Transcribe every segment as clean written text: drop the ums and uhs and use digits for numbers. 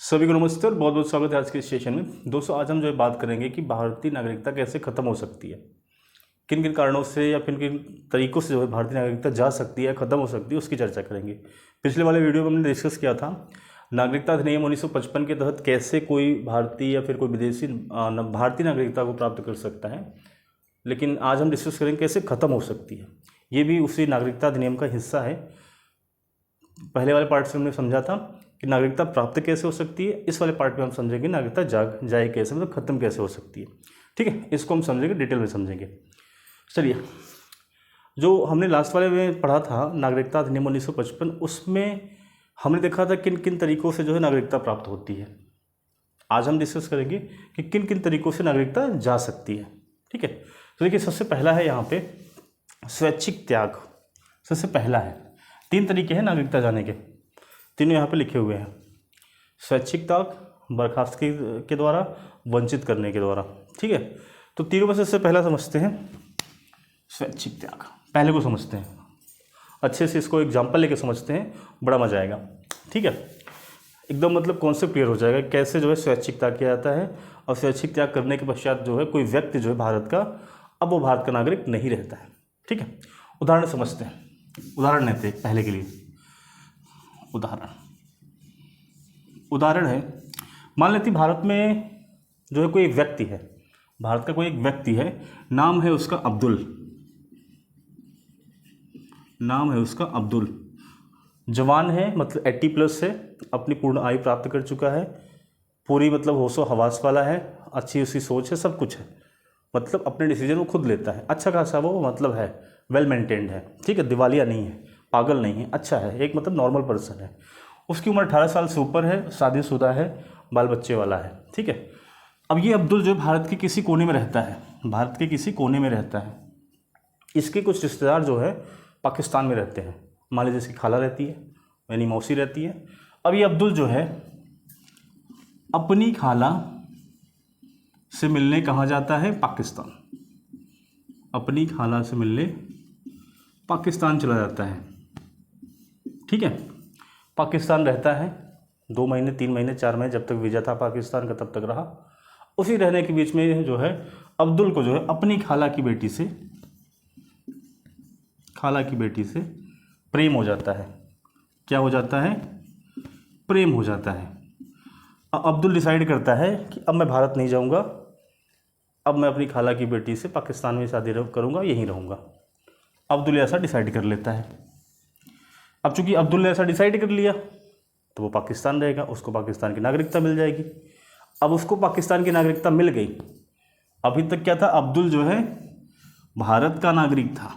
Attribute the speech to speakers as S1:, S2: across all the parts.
S1: सभी को नमस्ते और बहुत बहुत स्वागत है आज के सेशन में। दोस्तों, आज हम जो है बात करेंगे कि भारतीय नागरिकता कैसे ख़त्म हो सकती है, किन किन कारणों से या किन किन तरीक़ों से जो है भारतीय नागरिकता जा सकती है, ख़त्म हो सकती है, उसकी चर्चा करेंगे। पिछले वाले वीडियो में हमने डिस्कस किया था नागरिकता अधिनियम 1955 के तहत कैसे कोई भारतीय या फिर कोई विदेशी भारतीय नागरिकता को प्राप्त कर सकता है, लेकिन आज हम डिस्कस करेंगे कैसे ख़त्म हो सकती है। ये भी उसी नागरिकता अधिनियम का हिस्सा है। पहले वाले पार्ट से हमने समझा था कि नागरिकता प्राप्त कैसे हो सकती है, इस वाले पार्ट में हम समझेंगे नागरिकता जाए कैसे, मतलब ख़त्म कैसे हो सकती है। ठीक है, इसको हम समझेंगे, डिटेल में समझेंगे। चलिए, जो हमने लास्ट वाले में पढ़ा था नागरिकता अधिनियम 1955, उसमें हमने देखा था किन किन तरीक़ों से जो है नागरिकता प्राप्त होती है। आज हम डिस्कस करेंगे कि किन किन तरीक़ों से नागरिकता जा सकती है। ठीक है, तो देखिए, सबसे पहला है यहाँ पे स्वैच्छिक त्याग। सबसे पहला है, 3 तरीके हैं नागरिकता जाने के, तीनों यहाँ पे लिखे हुए हैं। स्वैच्छिक त्याग, बर्खास्तगी के द्वारा, वंचित करने के द्वारा। ठीक है, तो तीनों में से पहला समझते हैं स्वैच्छिक त्याग। पहले को समझते हैं अच्छे से, इसको एग्जाम्पल लेके समझते हैं, बड़ा मजा आएगा। ठीक है, एकदम मतलब कॉन्सेप्ट क्लियर हो जाएगा कैसे जो है स्वैच्छिक त्याग किया जाता है, और स्वैच्छिक त्याग करने के पश्चात जो है कोई व्यक्ति जो है भारत का, अब वो भारत का नागरिक नहीं रहता है। ठीक है, उदाहरण समझते हैं, उदाहरण लेते हैं पहले के लिए। उदाहरण है, मान लेते हैं भारत में जो है कोई एक व्यक्ति है, भारत का कोई एक व्यक्ति है, नाम है उसका अब्दुल, नाम है उसका अब्दुल, जवान है, मतलब 80+ है, अपनी पूर्ण आयु प्राप्त कर चुका है, पूरी मतलब होशो हवास वाला है, अच्छी उसकी सोच है, सब कुछ है, मतलब अपने डिसीजन वो खुद लेता है, अच्छा खासा वो मतलब है, वेल मेंटेन्ड है। ठीक है, दिवालिया नहीं है, पागल नहीं है, अच्छा है, एक मतलब नॉर्मल पर्सन है। उसकी उम्र 18 साल से ऊपर है, शादीशुदा है, बाल बच्चे वाला है। ठीक है, अब ये अब्दुल जो भारत के किसी कोने में रहता है, भारत के किसी कोने में रहता है। इसके कुछ रिश्तेदार जो है पाकिस्तान में रहते हैं, मान लीजिए इसकी खाला रहती है, यानी मौसी रहती है। अब ये अब्दुल जो है अपनी खाला से मिलने कहाँ जाता है? पाकिस्तान। अपनी खाला से मिलने पाकिस्तान चला जाता है। ठीक है, पाकिस्तान रहता है 2 महीने, 3 महीने, 4 महीने, जब तक वीज़ा था पाकिस्तान का तब तक रहा। उसी रहने के बीच में जो है अब्दुल को जो है अपनी खाला की बेटी से प्रेम हो जाता है। क्या हो जाता है? प्रेम हो जाता है। अब्दुल डिसाइड करता है कि अब मैं भारत नहीं जाऊंगा, अब मैं अपनी खाला की बेटी से पाकिस्तान में शादी करूंगा, यहीं रहूंगा। अब्दुल ऐसा डिसाइड कर लेता है। अब चूंकि अब्दुल ने ऐसा डिसाइड कर लिया तो वो पाकिस्तान रहेगा, उसको पाकिस्तान की नागरिकता मिल जाएगी। अब उसको पाकिस्तान की नागरिकता मिल गई। अभी तक क्या था? अब्दुल जो है भारत का नागरिक था,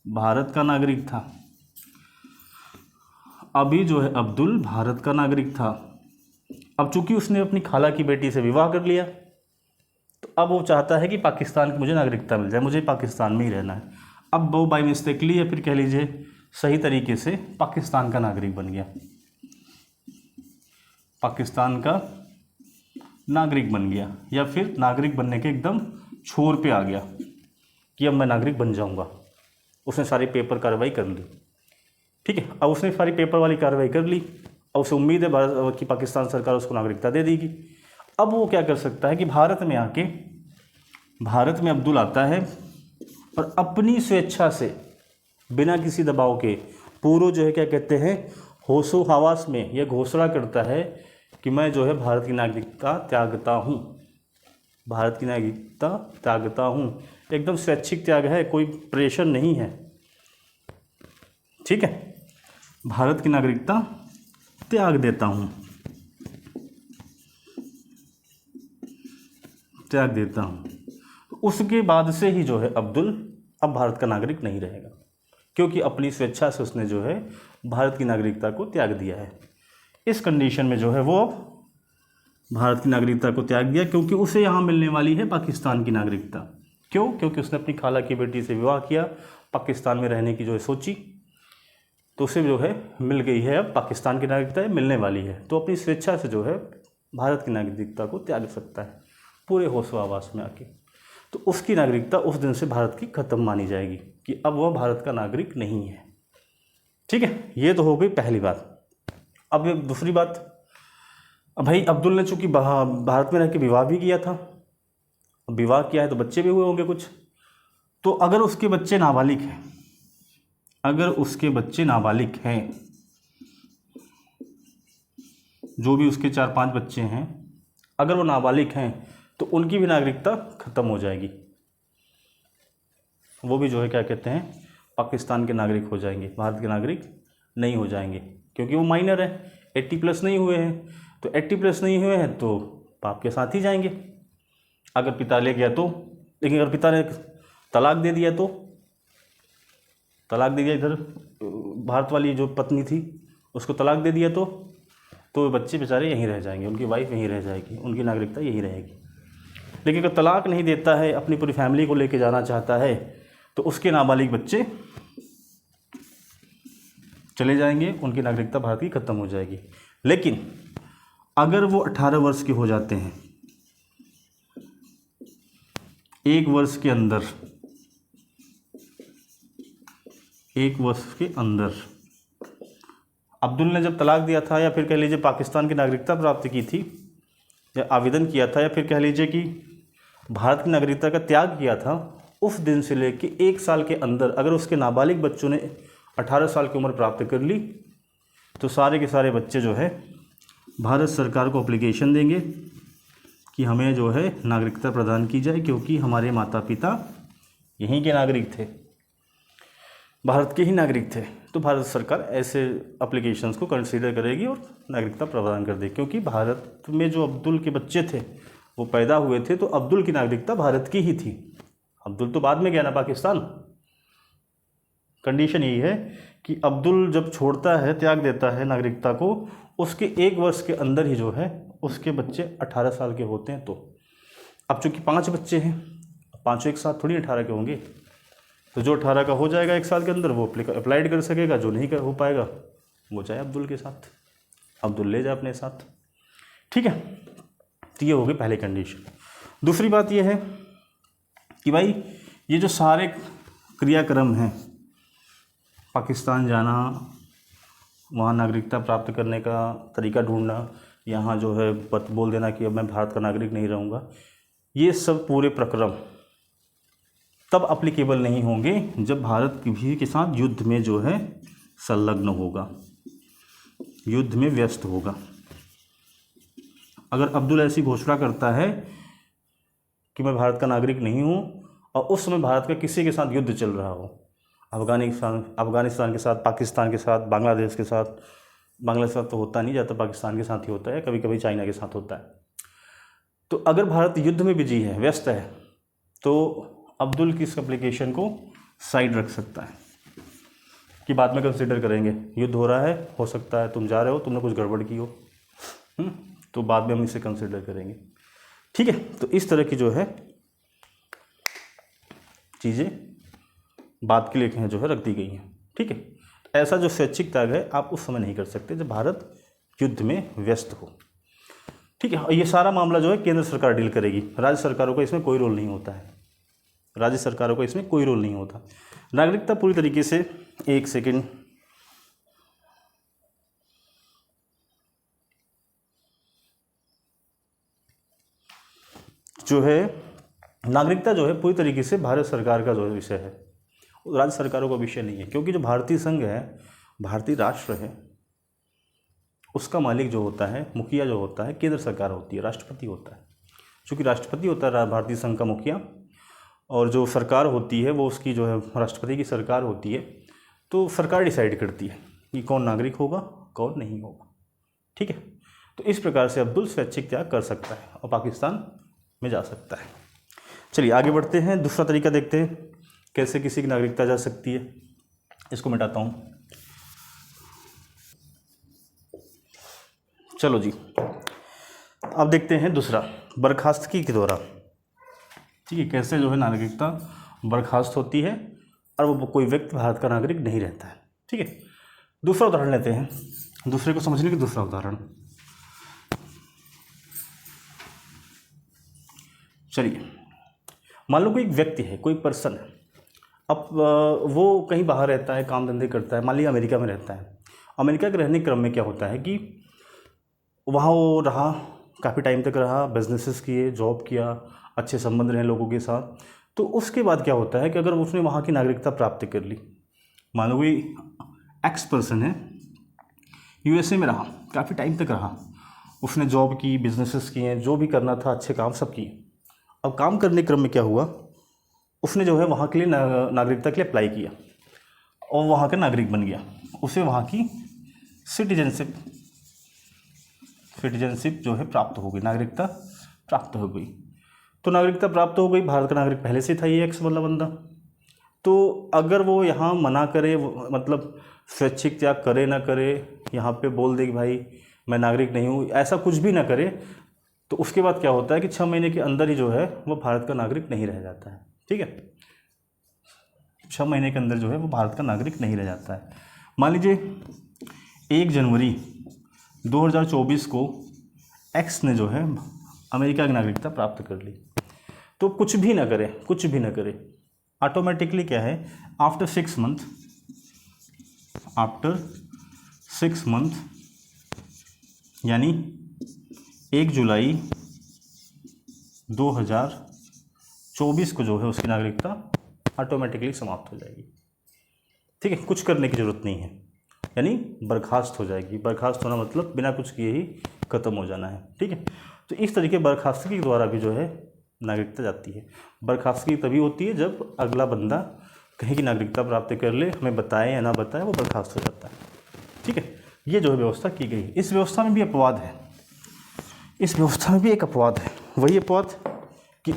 S1: भारत का नागरिक था। अभी जो है अब्दुल भारत का नागरिक था। अब चूंकि उसने अपनी खाला की बेटी से विवाह कर लिया तो अब वो चाहता है कि पाकिस्तान की मुझे नागरिकता मिल जाए, मुझे पाकिस्तान में ही रहना है। अब वो बाई मिस्टेकली या फिर कह लीजिए सही तरीके से पाकिस्तान का नागरिक बन गया, पाकिस्तान का नागरिक बन गया, या फिर नागरिक बनने के एकदम छोर पे आ गया कि अब मैं नागरिक बन जाऊंगा। उसने सारी पेपर कार्रवाई कर ली। ठीक है, अब उसने सारी पेपर वाली कार्रवाई कर ली, अब उसे उम्मीद है भारत की पाकिस्तान सरकार उसको नागरिकता दे देगी। अब वो क्या कर सकता है कि भारत में आके, भारत में अब्दुल आता है और अपनी स्वेच्छा से, बिना किसी दबाव के, पूर्व जो है क्या कहते हैं, होशो हवास में यह घोषणा करता है कि मैं जो है भारत की नागरिकता त्यागता हूँ, भारत की नागरिकता त्यागता हूँ। एकदम स्वैच्छिक त्याग है, कोई प्रेशर नहीं है। ठीक है, भारत की नागरिकता त्याग देता हूँ, त्याग देता हूँ। उसके बाद से ही जो है अब्दुल अब भारत का नागरिक नहीं रहेगा, क्योंकि अपनी स्वेच्छा से उसने जो है भारत की नागरिकता को त्याग दिया है। इस कंडीशन में जो है वो भारत की नागरिकता को त्याग दिया, क्योंकि उसे यहाँ मिलने वाली है पाकिस्तान की नागरिकता। क्यों? क्योंकि उसने अपनी खाला की बेटी से विवाह किया, पाकिस्तान में रहने की जो है सोची, तो उसे जो है मिल गई है, अब पाकिस्तान की नागरिकता मिलने वाली है, तो अपनी स्वेच्छा से जो है भारत की नागरिकता को त्याग सकता है पूरे होशो आवास में आके। तो उसकी नागरिकता उस दिन से भारत की ख़त्म मानी जाएगी कि अब वह भारत का नागरिक नहीं है। ठीक है, ये तो हो गई पहली बात। अब एक दूसरी बात, अब भाई अब्दुल ने चूंकि भारत में रह के विवाह भी किया था, अब विवाह किया है तो बच्चे भी हुए होंगे कुछ। तो अगर उसके बच्चे नाबालिग हैं, अगर उसके बच्चे नाबालिग हैं, जो भी उसके 4-5 बच्चे हैं, अगर वो नाबालिग हैं तो उनकी भी नागरिकता ख़त्म हो जाएगी। वो भी जो है क्या कहते हैं, पाकिस्तान के नागरिक हो जाएंगे, भारत के नागरिक नहीं हो जाएंगे, क्योंकि वो माइनर है, 80+ नहीं हुए हैं। तो 80+ नहीं हुए हैं तो बाप के साथ ही जाएंगे, अगर पिता ले गया तो। लेकिन अगर पिता ने तलाक दे दिया तो, तलाक दे दिया, इधर भारत वाली जो पत्नी थी उसको तलाक दे दिया तो बच्चे बेचारे यहीं रह जाएंगे, उनकी वाइफ यहीं रह जाएगी, उनकी नागरिकता यहीं रहेगी। लेकिन अगर तलाक नहीं देता है, अपनी पूरी फैमिली को लेके जाना चाहता है, तो उसके नाबालिग बच्चे चले जाएंगे, उनकी नागरिकता भारत की ख़त्म हो जाएगी। लेकिन अगर वो 18 वर्ष के हो जाते हैं, 1 वर्ष के अंदर, 1 वर्ष के अंदर अब्दुल ने जब तलाक दिया था, या फिर कह लीजिए पाकिस्तान की नागरिकता प्राप्त की थी, या आवेदन किया था, या फिर कह लीजिए कि भारत की नागरिकता का त्याग किया था, उस दिन से लेके 1 साल के अंदर अगर उसके नाबालिग बच्चों ने 18 साल की उम्र प्राप्त कर ली, तो सारे के सारे बच्चे जो है भारत सरकार को एप्लीकेशन देंगे कि हमें जो है नागरिकता प्रदान की जाए, क्योंकि हमारे माता पिता यहीं के नागरिक थे, भारत के ही नागरिक थे। तो भारत सरकार ऐसे एप्लीकेशंस को कंसीडर करेगी और नागरिकता प्रदान कर देगी, क्योंकि भारत में जो अब्दुल के बच्चे थे वो पैदा हुए थे, तो अब्दुल की नागरिकता भारत की ही थी। अब्दुल तो बाद में गया ना पाकिस्तान। कंडीशन यही है कि अब्दुल जब छोड़ता है, त्याग देता है नागरिकता को, उसके 1 वर्ष के अंदर ही जो है उसके बच्चे 18 साल के होते हैं। तो अब चूँकि 5 बच्चे हैं, पाँचों एक साथ थोड़ी 18 के होंगे, तो जो 18 का हो जाएगा 1 साल के अंदर वो अप्लाइड कर सकेगा, जो नहीं हो पाएगा वो जाए अब्दुल के साथ, अब्दुल ले जाए अपने साथ। ठीक है, तो ये हो गई पहली कंडीशन। दूसरी बात ये है कि भाई ये जो सारे क्रियाक्रम हैं, पाकिस्तान जाना, वहाँ नागरिकता प्राप्त करने का तरीका ढूंढना, यहाँ जो है बोल देना कि अब मैं भारत का नागरिक नहीं रहूँगा, ये सब पूरे प्रक्रम तब अप्लीकेबल नहीं होंगे जब भारत किसी के साथ युद्ध में जो है संलग्न होगा, युद्ध में व्यस्त होगा। अगर अब्दुल ऐसी घोषणा करता है कि मैं भारत का नागरिक नहीं हूँ, और उस समय भारत का किसी के साथ युद्ध चल रहा हो, अफ़गानिस्तान के साथ, पाकिस्तान के साथ, बांग्लादेश के साथ, बांग्लादेश के साथ तो होता नहीं, ज़्यादातर पाकिस्तान के साथ ही होता है, कभी कभी चाइना के साथ होता है। तो अगर भारत युद्ध में बिजी है, व्यस्त है, तो अब्दुल की इस एप्लीकेशन को साइड रख सकता है कि बाद में कंसिडर करेंगे, युद्ध हो रहा है, हो सकता है तुम जा रहे हो, तुमने कुछ गड़बड़ की हो, तो बाद में हम इसे कंसिडर करेंगे। ठीक है, तो इस तरह की जो है चीज़ें बात के लिए जो है रख दी गई हैं। ठीक है, ऐसा जो स्वैच्छिक त्याग है आप उस समय नहीं कर सकते जब भारत युद्ध में व्यस्त हो। ठीक है, ये सारा मामला जो है केंद्र सरकार डील करेगी, राज्य सरकारों का इसमें कोई रोल नहीं होता है, राज्य सरकारों का इसमें कोई रोल नहीं होता। नागरिकता पूरी तरीके से, एक सेकंड, जो है नागरिकता जो है पूरी तरीके से भारत सरकार का जो है विषय है, राज्य सरकारों का विषय नहीं है, क्योंकि जो भारतीय संघ है, भारतीय राष्ट्र है, उसका मालिक जो होता है, मुखिया जो होता है, केंद्र सरकार होती है, राष्ट्रपति होता है। चूँकि राष्ट्रपति होता है भारतीय संघ का मुखिया, और जो सरकार होती है वो उसकी जो है राष्ट्रपति की सरकार होती है, तो सरकार डिसाइड करती है कि कौन नागरिक होगा, कौन नहीं होगा। ठीक है, तो इस प्रकार से अब्दुल स्वैच्छिक त्याग कर सकता है और पाकिस्तान में जा सकता है। चलिए आगे बढ़ते हैं, दूसरा तरीका देखते हैं कैसे किसी की नागरिकता जा सकती है। इसको मिटाता हूँ। चलो जी, अब देखते हैं दूसरा, बर्खास्तगी के द्वारा। ठीक है, कैसे जो है नागरिकता बर्खास्त होती है और वो कोई व्यक्ति भारत का नागरिक नहीं रहता है। ठीक है, दूसरा उदाहरण लेते हैं, दूसरे को समझने के दूसरा उदाहरण। चलिए, मान लो कोई एक व्यक्ति है, कोई पर्सन है, अब वो कहीं बाहर रहता है, काम धंधे करता है, मान लीजिए अमेरिका में रहता है। अमेरिका के रहने क्रम में क्या होता है कि वहाँ वो रहा, काफ़ी टाइम तक रहा, बिजनेसेस किए, जॉब किया, अच्छे संबंध रहे लोगों के साथ। तो उसके बाद क्या होता है कि अगर उसने वहाँ की नागरिकता प्राप्त कर ली, मान लो कोई एक्स पर्सन है, यूएसए में रहा, काफ़ी टाइम तक रहा, उसने जॉब की, बिजनेसेस किए, जो भी करना था अच्छे काम सब किए। अब काम करने क्रम में क्या हुआ, उसने जो है वहाँ के लिए नागरिकता के लिए अप्लाई किया और वहाँ का नागरिक बन गया। उसे वहाँ की सिटीजनशिप जो है प्राप्त हो गई, नागरिकता प्राप्त हो गई। तो नागरिकता प्राप्त हो गई, भारत का नागरिक पहले से था ये एक्स वाला बंदा। तो अगर वो यहाँ मना करे, मतलब स्वैच्छिक त्याग करे ना करे, यहाँ पे बोल दे कि भाई मैं नागरिक नहीं हूँ, ऐसा कुछ भी ना करे, तो उसके बाद क्या होता है कि 6 महीने के अंदर ही जो है वो भारत का नागरिक नहीं रह जाता है। ठीक है, 6 महीने के अंदर जो है वो भारत का नागरिक नहीं रह जाता है। मान लीजिए 1 जनवरी 2024 को एक्स ने जो है अमेरिका की नागरिकता प्राप्त कर ली, तो कुछ भी ना करे, ऑटोमेटिकली क्या है, आफ्टर 6 मंथ यानी 1 जुलाई 2024 को जो है उसकी नागरिकता ऑटोमेटिकली समाप्त हो जाएगी। ठीक है, कुछ करने की ज़रूरत नहीं है, यानी बर्खास्त हो जाएगी। बर्खास्त होना मतलब बिना कुछ किए ही ख़त्म हो जाना है। ठीक है, तो इस तरीके बर्खास्तगी के द्वारा भी जो है नागरिकता जाती है। बर्खास्तगी तभी होती है जब अगला बंदा कहीं की नागरिकता प्राप्त कर ले, हमें बताए या ना बताए, वो बर्खास्त हो जाता है। ठीक है, ये जो है व्यवस्था की गई। इस व्यवस्था में भी अपवाद है, एक अपवाद है। वही अपवाद कि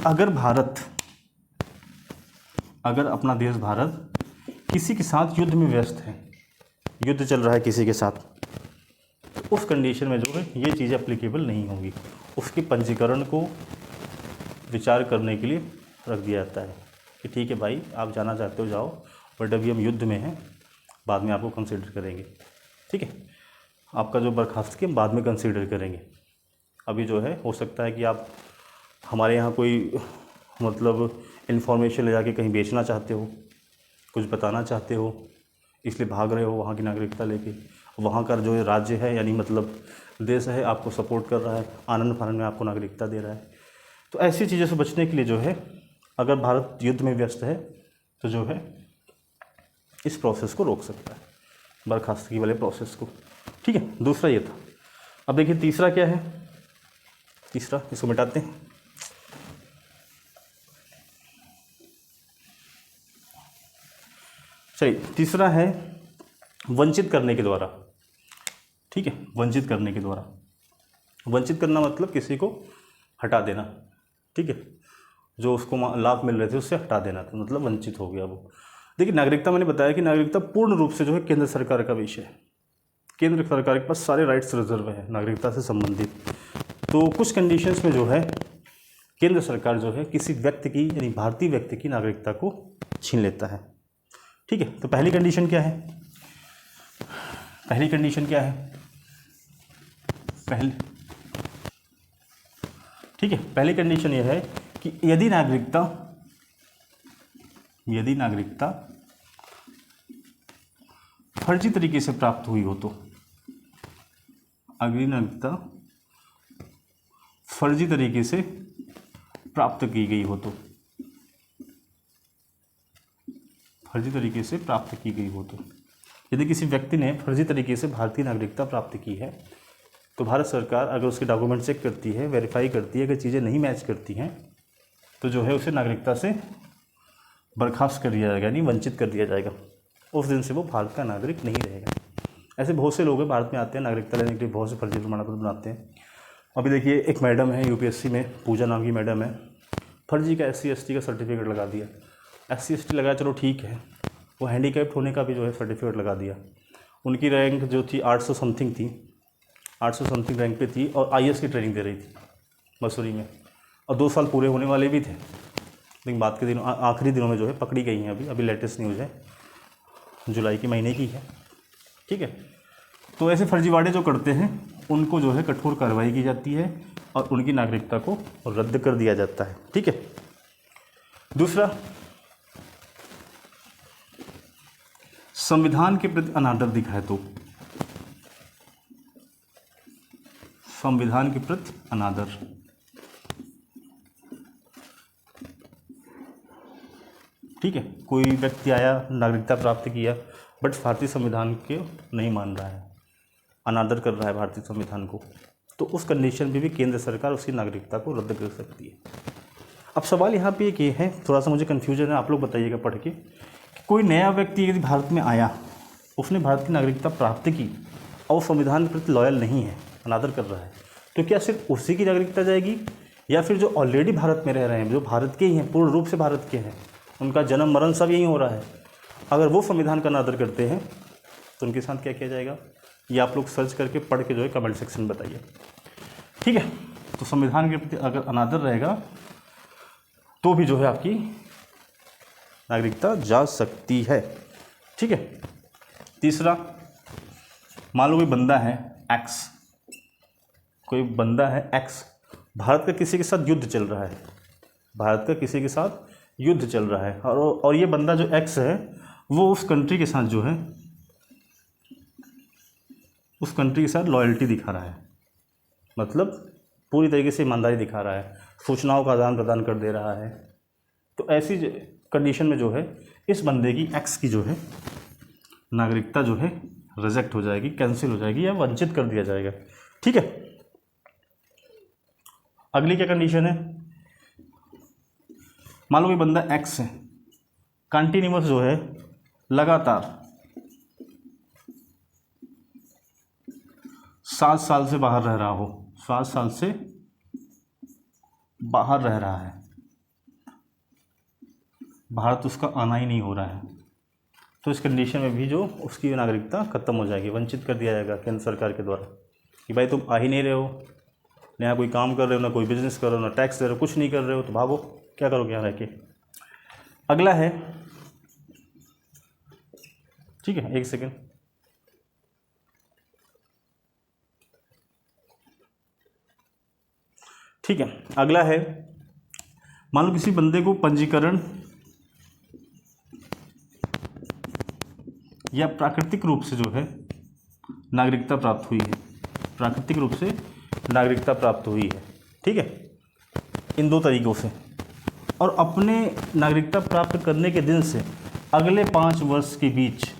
S1: अगर अपना देश भारत किसी के साथ युद्ध में व्यस्त है, युद्ध चल रहा है किसी के साथ, तो उस कंडीशन में जो है ये चीज़ें एप्लीकेबल नहीं होंगी। उसके पंजीकरण को विचार करने के लिए रख दिया जाता है कि ठीक है भाई, आप जाना चाहते हो जाओ, बट अभी हम युद्ध में हैं, बाद में आपको कंसीडर करेंगे। ठीक है, आपका जो बर्खास्तगी हम बाद में कंसीडर करेंगे। अभी जो है हो सकता है कि आप हमारे यहाँ कोई मतलब इन्फॉर्मेशन ले जाके कहीं बेचना चाहते हो, कुछ बताना चाहते हो, इसलिए भाग रहे हो वहाँ की नागरिकता लेके। वहाँ का जो राज्य है, यानी मतलब देश है, आपको सपोर्ट कर रहा है, आनंद फानंद में आपको नागरिकता दे रहा है। तो ऐसी चीज़ों से बचने के लिए जो है, अगर भारत युद्ध में व्यस्त है तो जो है इस प्रोसेस को रोक सकता है, बर्खास्तगी वाले प्रोसेस को। ठीक है, दूसरा ये था। अब देखिए तीसरा क्या है, तीसरा इसको मिटाते हैं। चलिए, तीसरा है वंचित करने के द्वारा। ठीक है, वंचित करने के द्वारा, वंचित करना मतलब किसी को हटा देना। ठीक है, जो उसको लाभ मिल रहे थे उससे हटा देना, तो मतलब वंचित हो गया वो। देखिए, नागरिकता मैंने बताया कि नागरिकता पूर्ण रूप से जो है केंद्र सरकार का विषय है। केंद्र सरकार के पास सारे राइट्स रिजर्व है नागरिकता से संबंधित। तो कुछ कंडीशंस में जो है केंद्र सरकार जो है किसी व्यक्ति की, यानी भारतीय व्यक्ति की नागरिकता को छीन लेता है। ठीक है, तो पहली कंडीशन क्या है, पहली कंडीशन यह है कि यदि नागरिकता फर्जी तरीके से प्राप्त हुई हो, तो अगर नागरिकता फर्जी तरीके से प्राप्त की गई हो, यदि किसी व्यक्ति ने फर्जी तरीके से भारतीय नागरिकता प्राप्त की है, तो भारत सरकार अगर उसके डॉक्यूमेंट चेक करती है, वेरीफाई करती है, अगर चीज़ें नहीं मैच करती हैं, तो जो है उसे नागरिकता से बर्खास्त कर दिया जाएगा, यानी वंचित कर दिया जाएगा। उस दिन से वो भारत का नागरिक नहीं रहेगा। ऐसे बहुत से लोग हैं, भारत में आते हैं नागरिकता लेने के लिए, बहुत से फर्जी प्रमाण पत्र बनाते हैं। अभी देखिए, एक मैडम है यूपीएससी में, पूजा नाम की मैडम है, फर्जी का SC/ST का सर्टिफिकेट लगा दिया। SC/ST लगाया, चलो ठीक है, वो हैंडीकैप्ड होने का भी जो है सर्टिफिकेट लगा दिया। उनकी रैंक जो थी 800 समथिंग थी, 800 समथिंग रैंक पे थी, और IAS की ट्रेनिंग दे रही थी मसूरी में, और 2 साल पूरे होने वाले भी थे, लेकिन बाद के दिनों, आखिरी दिनों में जो है पकड़ी गई हैं। अभी लेटेस्ट न्यूज़ है, जुलाई के महीने की है। ठीक है, तो ऐसे फर्जीवाड़े जो करते हैं उनको जो है कठोर कार्रवाई की जाती है और उनकी नागरिकता को रद्द कर दिया जाता है। ठीक है, दूसरा, संविधान के प्रति अनादर दिखाए तो संविधान के प्रति अनादर। ठीक है, कोई व्यक्ति आया, नागरिकता प्राप्त किया, बट भारतीय संविधान के नहीं मान रहा है, अनादर कर रहा है भारतीय संविधान को, तो उस कंडीशन में भी केंद्र सरकार उसकी नागरिकता को रद्द कर सकती है। अब सवाल यहाँ पे ये है, थोड़ा सा मुझे कन्फ्यूजन है, आप लोग बताइएगा पढ़ के, कि कोई नया व्यक्ति यदि भारत में आया, उसने भारत की नागरिकता प्राप्त की और संविधान के प्रति लॉयल नहीं है, अनादर कर रहा है, तो क्या सिर्फ उसी की नागरिकता जाएगी, या फिर जो ऑलरेडी भारत में रह रहे हैं, जो भारत के ही हैं, पूर्ण रूप से भारत के हैं, उनका जन्म मरण सब यहीं हो रहा है, अगर वो संविधान का अनादर करते हैं तो उनके साथ क्या किया जाएगा, ये आप लोग सर्च करके पढ़ के जो है कमेंट सेक्शन में बताइए। ठीक है, तो संविधान के प्रति अगर अनादर रहेगा तो भी जो है आपकी नागरिकता जा सकती है। ठीक है, तीसरा, मान लो कोई बंदा है एक्स, कोई बंदा है एक्स, भारत का किसी के साथ युद्ध चल रहा है, भारत का किसी के साथ युद्ध चल रहा है, और ये बंदा जो एक्स है वो उस कंट्री के साथ जो है, उस कंट्री के साथ लॉयल्टी दिखा रहा है, मतलब पूरी तरीके से ईमानदारी दिखा रहा है, सूचनाओं का आदान प्रदान कर दे रहा है, तो ऐसी कंडीशन में जो है इस बंदे की एक्स की जो है नागरिकता जो है रिजेक्ट हो जाएगी, कैंसिल हो जाएगी, या वंचित कर दिया जाएगा। ठीक है, अगली क्या कंडीशन है, मान लो कोई बंदा एक्स है, कंटिन्यूअस जो है लगातार 7 साल से बाहर रह रहा हो, 7 साल से बाहर रह रहा है, भारत उसका आना ही नहीं हो रहा है, तो इस कंडीशन में भी जो उसकी नागरिकता खत्म हो जाएगी, वंचित कर दिया जाएगा केंद्र सरकार के द्वारा, कि भाई तुम आ ही नहीं रहे हो, ना कोई काम कर रहे हो, ना कोई बिजनेस कर रहे हो, ना टैक्स दे रहे हो, कुछ नहीं कर रहे हो, तो भागो, क्या करोगे यहाँ रह के। अगला है, ठीक है, एक सेकेंड, ठीक है, अगला है, मान लो किसी बंदे को पंजीकरण या प्राकृतिक रूप से जो है नागरिकता प्राप्त हुई है, प्राकृतिक रूप से नागरिकता प्राप्त हुई है। ठीक है, इन 2 तरीक़ों से, और अपने नागरिकता प्राप्त करने के दिन से अगले 5 वर्ष के बीच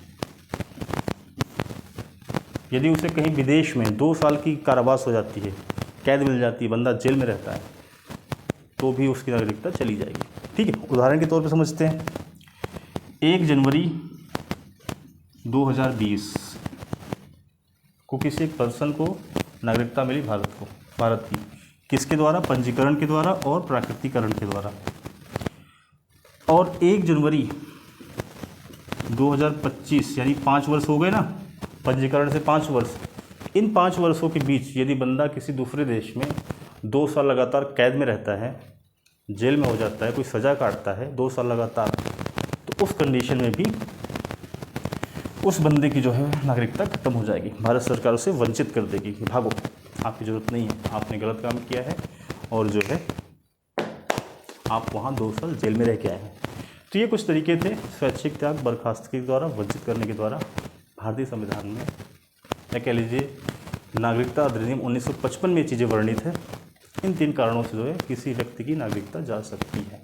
S1: यदि उसे कहीं विदेश में 2 साल की कारावास हो जाती है, कैद मिल जाती है, बंदा जेल में रहता है, तो भी उसकी नागरिकता चली जाएगी। ठीक है, उदाहरण के तौर पर समझते हैं, 1 जनवरी 2020 को किसी एक पर्सन को नागरिकता मिली भारत की, किसके द्वारा, पंजीकरण के द्वारा और प्राकृतिकरण के द्वारा, और 1 जनवरी 2025 यानी 5 वर्ष हो गए ना, पंजीकरण से 5 वर्ष, इन 5 वर्षों के बीच यदि बंदा किसी दूसरे देश में 2 साल लगातार कैद में रहता है, जेल में हो जाता है, कोई सज़ा काटता है 2 साल लगातार, तो उस कंडीशन में भी उस बंदे की जो है नागरिकता खत्म हो जाएगी, भारत सरकार उसे वंचित कर देगी कि भागो, आपकी ज़रूरत नहीं है, आपने गलत काम किया है और जो है आप वहाँ 2 साल जेल में रह के आए हैं। तो ये कुछ तरीके थे स्वैच्छिक त्याग, बर्खास्तगी के द्वारा, वंचित करने के द्वारा भारतीय संविधान में, या कह लीजिए नागरिकता अधिनियम 1955 में चीज़ें वर्णित है। इन 3 कारणों से जो है किसी व्यक्ति की नागरिकता जा सकती है।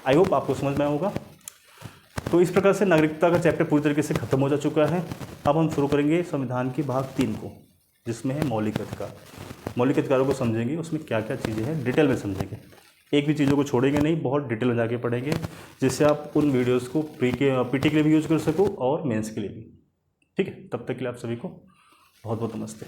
S1: आई होप आपको समझ में आया होगा। तो इस प्रकार से नागरिकता का चैप्टर पूरी तरीके से खत्म हो जा चुका है। अब हम शुरू करेंगे संविधान की भाग 3 को, जिसमें है मौलिक अधिकार। मौलिक अधिकारों को समझेंगे, उसमें क्या क्या चीज़ें हैं डिटेल में समझेंगे, एक भी चीज़ों को छोड़ेंगे नहीं, बहुत डिटेल में जाके पढ़ेंगे, जिससे आप उन वीडियोज़ को पीटी के लिए भी यूज़ कर सको और मेंस के लिए भी। ठीक है, तब तक के लिए आप सभी को बहुत बहुत नमस्ते।